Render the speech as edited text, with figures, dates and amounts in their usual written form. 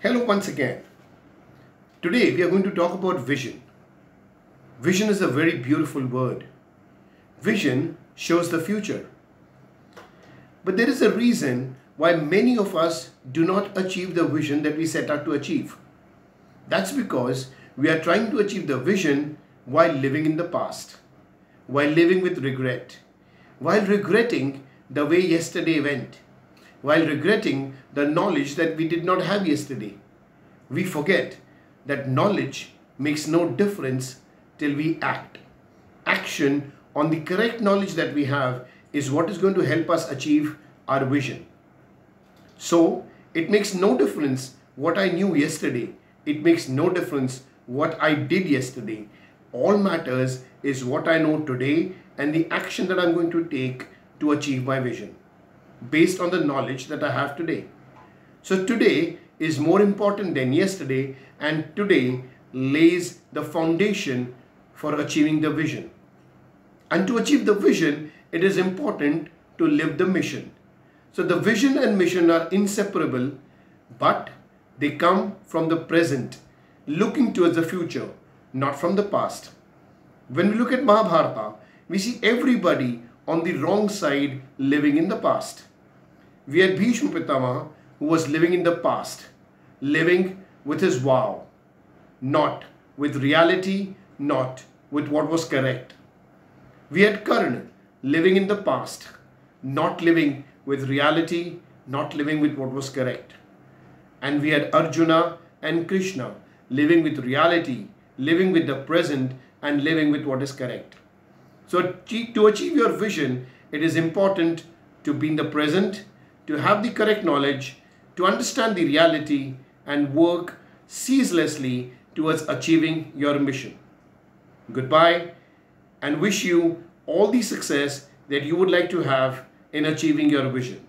Hello once again. Today we are going to talk about vision. Vision is a very beautiful word. Vision shows the future. But there is a reason why many of us do not achieve the vision that we set out to achieve. That's because we are trying to achieve the vision while living in the past, while living with regret, while regretting the way yesterday went, while regretting the knowledge that we did not have yesterday. We forget that knowledge makes no difference till we act. Action on the correct knowledge that we have is what is going to help us achieve our vision. So, it makes no difference what I knew yesterday. It makes no difference what I did yesterday. All matters is what I know today and the action that I'm going to take to achieve my vision based on the knowledge that I have today. So today is more important than yesterday, and today lays the foundation for achieving the vision. And to achieve the vision, it is important to live the mission. So the vision and mission are inseparable, but they come from the present, looking towards the future, not from the past. When we look at Mahabharata, we see everybody on the wrong side living in the past. We had Bhishma Pitamaha, who was living in the past, living with his vow, not with reality, not with what was correct. We had Karna living in the past, not living with reality, not living with what was correct. And we had Arjuna and Krishna living with reality, living with the present, and living with what is correct. So to achieve your vision, it is important to be in the present, to have the correct knowledge, to understand the reality, and work ceaselessly towards achieving your mission. Goodbye, and wish you all the success that you would like to have in achieving your vision.